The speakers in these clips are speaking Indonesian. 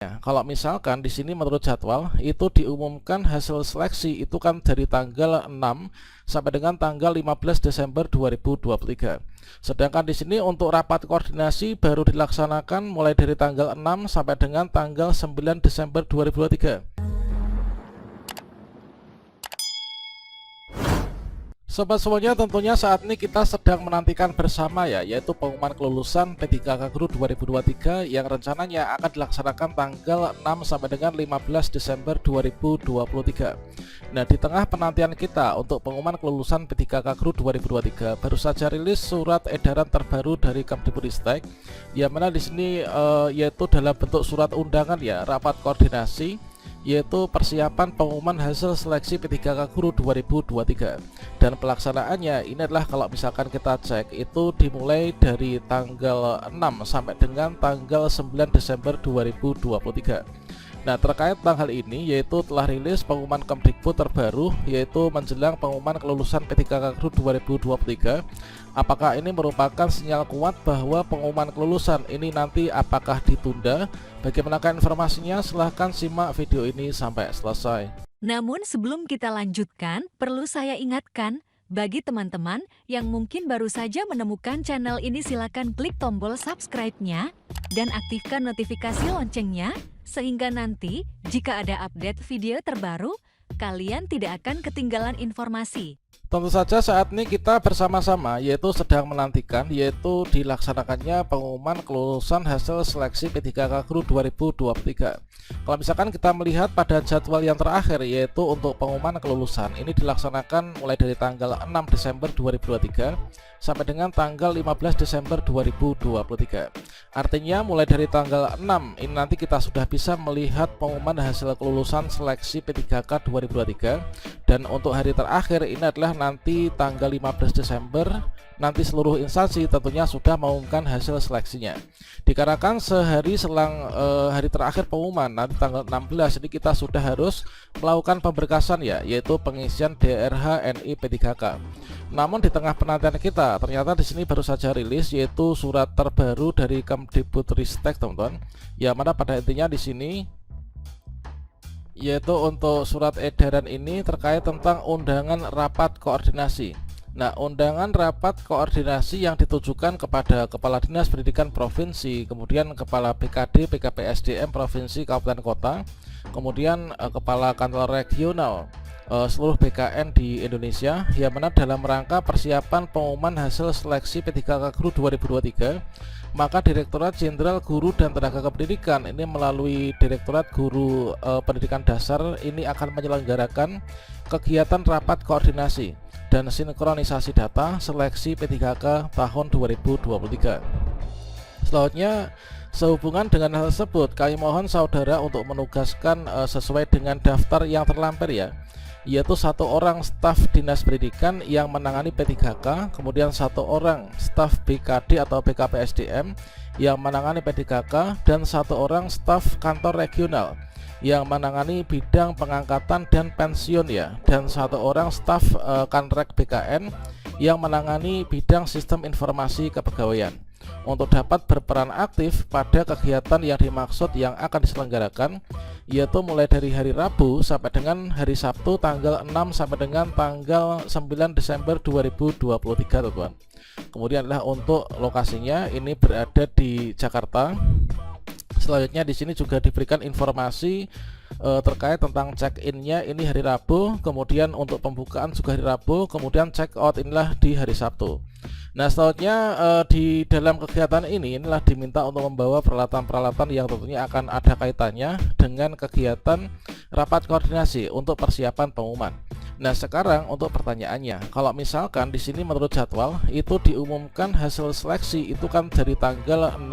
Ya, kalau misalkan di sini menurut jadwal itu diumumkan hasil seleksi itu kan dari tanggal 6 sampai dengan tanggal 15 Desember 2023. Sedangkan di sini untuk rapat koordinasi baru dilaksanakan mulai dari tanggal 6 sampai dengan tanggal 9 Desember 2023. Sobat semuanya, tentunya saat ini kita sedang menantikan bersama ya, yaitu pengumuman kelulusan P3K Guru 2023 yang rencananya akan dilaksanakan tanggal 6 sampai dengan 15 Desember 2023. Nah, di tengah penantian kita untuk pengumuman kelulusan P3K Guru 2023, baru saja rilis surat edaran terbaru dari Kemdikbudristek, yang mana di sini yaitu dalam bentuk surat undangan ya, rapat koordinasi, yaitu persiapan pengumuman hasil seleksi P3K Guru 2023. Dan pelaksanaannya ini adalah kalau misalkan kita cek itu dimulai dari tanggal 6 sampai dengan tanggal 9 Desember 2023. Nah, terkait tentang hal ini yaitu telah rilis pengumuman Kemdikbud terbaru yaitu menjelang pengumuman kelulusan P3K Guru 2023. Apakah ini merupakan sinyal kuat bahwa pengumuman kelulusan ini nanti apakah ditunda? Bagaimanakah informasinya? Silahkan simak video ini sampai selesai. Namun sebelum kita lanjutkan, perlu saya ingatkan, bagi teman-teman yang mungkin baru saja menemukan channel ini, silakan klik tombol subscribe-nya dan aktifkan notifikasi loncengnya, sehingga nanti jika ada update video terbaru, kalian tidak akan ketinggalan informasi. Tentu saja saat ini kita bersama-sama yaitu sedang menantikan yaitu dilaksanakannya pengumuman kelulusan hasil seleksi P3K Guru 2023. Kalau misalkan kita melihat pada jadwal yang terakhir yaitu untuk pengumuman kelulusan ini dilaksanakan mulai dari tanggal 6 Desember 2023 sampai dengan tanggal 15 Desember 2023. Artinya mulai dari tanggal 6 ini nanti kita sudah bisa melihat pengumuman hasil kelulusan seleksi P3K 2023, dan untuk hari terakhir ini adalah nanti tanggal 15 Desember. Nanti seluruh instansi tentunya sudah mengumumkan hasil seleksinya. Dikarenakan sehari selang hari terakhir pengumuman nanti tanggal 16 ini kita sudah harus melakukan pemberkasan ya, yaitu pengisian DRH NI P3K. Namun di tengah penantian kita ternyata di sini baru saja rilis yaitu surat terbaru dari Kemdikbudristek, teman-teman. Yang mana pada intinya di sini yaitu untuk surat edaran ini terkait tentang undangan rapat koordinasi. Nah, undangan rapat koordinasi yang ditujukan kepada Kepala Dinas Pendidikan Provinsi, kemudian Kepala BKD, BKPSDM Provinsi, Kabupaten Kota, kemudian Kepala Kantor Regional seluruh BKN di Indonesia, yang mana dalam rangka persiapan pengumuman hasil seleksi P3K Guru 2023, maka Direktorat Jenderal Guru dan Tenaga Kependidikan ini melalui Direktorat Guru Pendidikan Dasar ini akan menyelenggarakan kegiatan rapat koordinasi dan sinkronisasi data seleksi P3K tahun 2023. Selanjutnya, sehubungan dengan hal tersebut, kami mohon saudara untuk menugaskan sesuai dengan daftar yang terlampir ya, yaitu 1 orang staf Dinas Pendidikan yang menangani P3K, kemudian 1 orang staf BKD atau BKPSDM yang menangani P3K, dan 1 orang staf kantor regional yang menangani bidang pengangkatan dan pensiun ya, dan 1 orang staf Kanrek BKN yang menangani bidang sistem informasi kepegawaian, untuk dapat berperan aktif pada kegiatan yang dimaksud yang akan diselenggarakan, yaitu mulai dari hari Rabu sampai dengan hari Sabtu tanggal 6 sampai dengan tanggal 9 Desember 2023, teman-teman. Kemudian adalah untuk lokasinya ini berada di Jakarta. Selanjutnya di sini juga diberikan informasi terkait tentang check-in-nya ini hari Rabu, kemudian untuk pembukaan juga hari Rabu, kemudian check out inilah di hari Sabtu. Nah, selanjutnya di dalam kegiatan ini inilah diminta untuk membawa peralatan-peralatan yang tentunya akan ada kaitannya dengan kegiatan rapat koordinasi untuk persiapan pengumuman. Nah, sekarang untuk pertanyaannya, kalau misalkan di sini menurut jadwal itu diumumkan hasil seleksi itu kan dari tanggal 6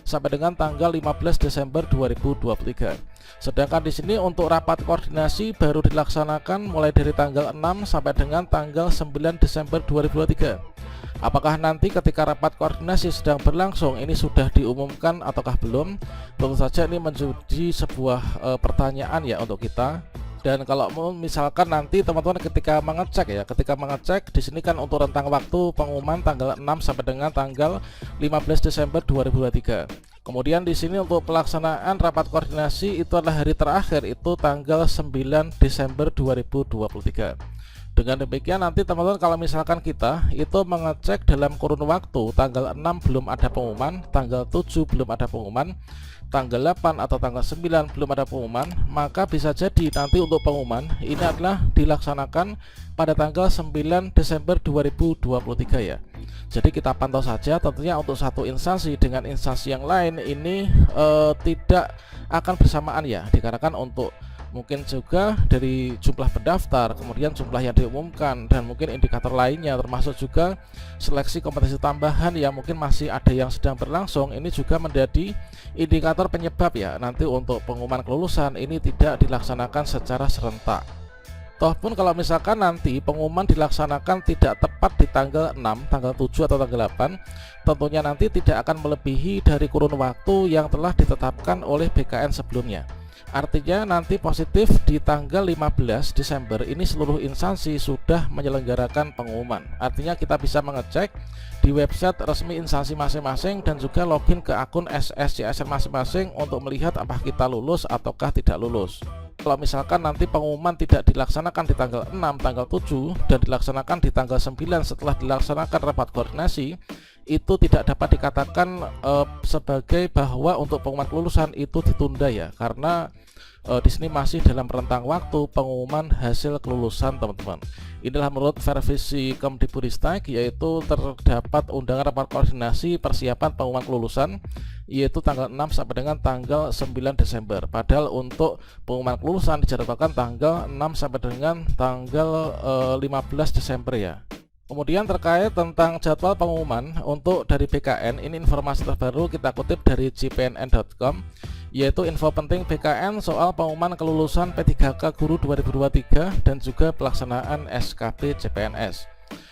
sampai dengan tanggal 15 Desember 2023. Sedangkan di sini untuk rapat koordinasi baru dilaksanakan mulai dari tanggal 6 sampai dengan tanggal 9 Desember 2023. Apakah nanti ketika rapat koordinasi sedang berlangsung ini sudah diumumkan ataukah belum? Tentu saja ini menjadi sebuah pertanyaan ya untuk kita. Dan kalau misalkan nanti teman-teman ketika mengecek di sini kan untuk rentang waktu pengumuman tanggal 6 sampai dengan tanggal 15 Desember 2023. Kemudian di sini untuk pelaksanaan rapat koordinasi itu adalah hari terakhir itu tanggal 9 Desember 2023. Dengan demikian nanti teman-teman kalau misalkan kita itu mengecek dalam kurun waktu tanggal 6 belum ada pengumuman, tanggal 7 belum ada pengumuman, tanggal 8 atau tanggal 9 belum ada pengumuman, maka bisa jadi nanti untuk pengumuman ini adalah dilaksanakan pada tanggal 9 Desember 2023 ya. Jadi kita pantau saja, tentunya untuk satu instansi dengan instansi yang lain ini tidak akan bersamaan ya, dikarenakan untuk mungkin juga dari jumlah pendaftar, kemudian jumlah yang diumumkan, dan mungkin indikator lainnya termasuk juga seleksi kompetensi tambahan yang mungkin masih ada yang sedang berlangsung. Ini juga menjadi indikator penyebab ya nanti untuk pengumuman kelulusan ini tidak dilaksanakan secara serentak. Toh pun kalau misalkan nanti pengumuman dilaksanakan tidak tepat di tanggal 6, tanggal 7 atau tanggal 8, tentunya nanti tidak akan melebihi dari kurun waktu yang telah ditetapkan oleh BKN sebelumnya. Artinya nanti positif di tanggal 15 Desember ini seluruh instansi sudah menyelenggarakan pengumuman. Artinya kita bisa mengecek di website resmi instansi masing-masing dan juga login ke akun SSCASN masing-masing untuk melihat apakah kita lulus ataukah tidak lulus. Kalau misalkan nanti pengumuman tidak dilaksanakan di tanggal 6, tanggal 7 dan dilaksanakan di tanggal 9 setelah dilaksanakan rapat koordinasi, itu tidak dapat dikatakan sebagai bahwa untuk pengumuman kelulusan itu ditunda ya, karena di sini masih dalam rentang waktu pengumuman hasil kelulusan teman-teman. Inilah menurut Vervisi Kemdikbudristek, yaitu terdapat undangan rapat koordinasi persiapan pengumuman kelulusan yaitu tanggal 6 sampai dengan tanggal 9 Desember. Padahal untuk pengumuman kelulusan dijadwalkan tanggal 6 sampai dengan tanggal 15 Desember ya. Kemudian terkait tentang jadwal pengumuman untuk dari BKN, ini informasi terbaru kita kutip dari cpnn.com, yaitu info penting BKN soal pengumuman kelulusan P3K Guru 2023 dan juga pelaksanaan SKB CPNS.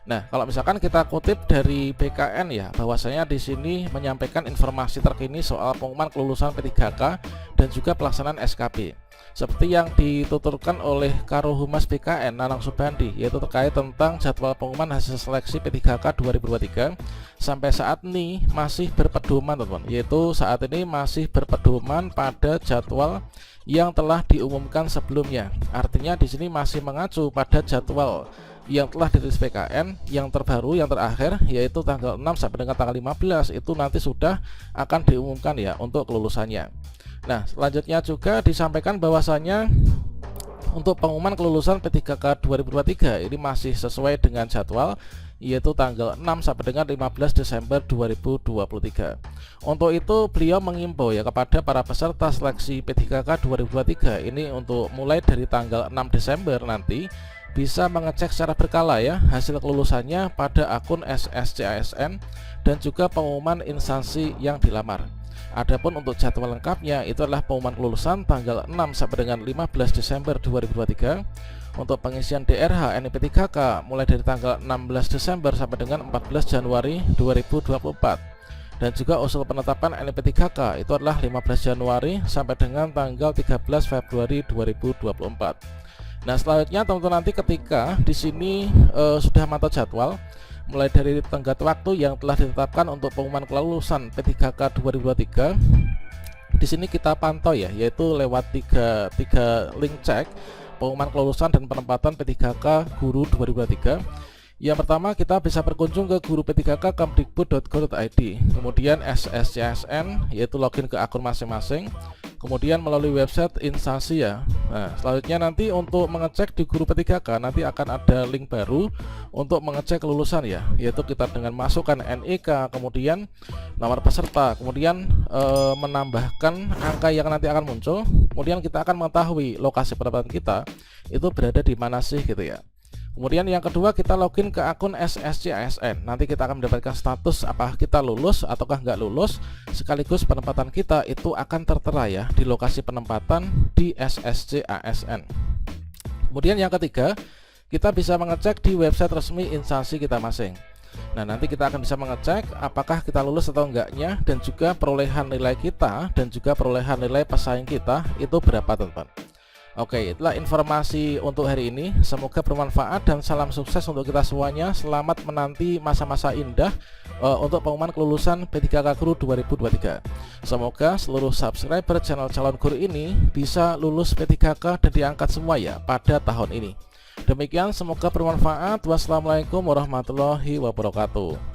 Nah, kalau misalkan kita kutip dari BKN ya, bahwasanya di sini menyampaikan informasi terkini soal pengumuman kelulusan P3K dan juga pelaksanaan SKB. Seperti yang dituturkan oleh Karohumas BKN Nanang Subandi, yaitu terkait tentang jadwal pengumuman hasil seleksi P3K 2023 sampai saat ini masih berpedoman teman-teman, yaitu saat ini masih berpedoman pada jadwal yang telah diumumkan sebelumnya. Artinya di sini masih mengacu pada jadwal yang telah dirilis BKN yang terbaru, yang terakhir, yaitu tanggal 6 sampai dengan tanggal 15 itu nanti sudah akan diumumkan ya untuk kelulusannya. Nah, selanjutnya juga disampaikan bahwasanya untuk pengumuman kelulusan P3K 2023 ini masih sesuai dengan jadwal, yaitu tanggal 6 sampai dengan 15 Desember 2023. Untuk itu beliau mengimbau ya kepada para peserta seleksi P3K 2023 ini untuk mulai dari tanggal 6 Desember nanti bisa mengecek secara berkala ya hasil kelulusannya pada akun SSCASN dan juga pengumuman instansi yang dilamar. Adapun untuk jadwal lengkapnya itu adalah pengumuman kelulusan tanggal 6 sampai dengan 15 Desember 2023. Untuk pengisian DRH NIP3K mulai dari tanggal 16 Desember sampai dengan 14 Januari 2024. Dan juga usul penetapan NIP3K itu adalah 15 Januari sampai dengan tanggal 13 Februari 2024. Nah, selanjutnya teman-teman nanti ketika di sini sudah mantau jadwal mulai dari tenggat waktu yang telah ditetapkan untuk pengumuman kelulusan P3K 2023, di sini kita pantau ya, yaitu lewat tiga link cek pengumuman kelulusan dan penempatan P3K Guru 2023. Yang pertama, kita bisa berkunjung ke guru P3K kemdikbud.go.id, kemudian SSCASN, yaitu login ke akun masing-masing, kemudian melalui website instansi ya. Nah, selanjutnya nanti untuk mengecek di guru P3K nanti akan ada link baru untuk mengecek kelulusan ya, yaitu kita dengan masukkan NIK, kemudian nomor peserta, kemudian menambahkan angka yang nanti akan muncul, kemudian kita akan mengetahui lokasi pendaftaran kita itu berada di mana sih gitu ya. Kemudian yang kedua, kita login ke akun SSCASN. Nanti kita akan mendapatkan status apakah kita lulus ataukah nggak lulus, sekaligus penempatan kita itu akan tertera ya di lokasi penempatan di SSCASN. Kemudian yang ketiga, kita bisa mengecek di website resmi instansi kita masing. Nah, nanti kita akan bisa mengecek apakah kita lulus atau enggaknya, dan juga perolehan nilai kita dan juga perolehan nilai pesaing kita itu berapa teman-teman. Oke, itulah informasi untuk hari ini. Semoga bermanfaat dan salam sukses untuk kita semuanya. Selamat menanti masa-masa indah untuk pengumuman kelulusan P3K Guru 2023. Semoga seluruh subscriber channel calon guru ini bisa lulus P3K dan diangkat semua ya pada tahun ini. Demikian, semoga bermanfaat. Wassalamualaikum warahmatullahi wabarakatuh.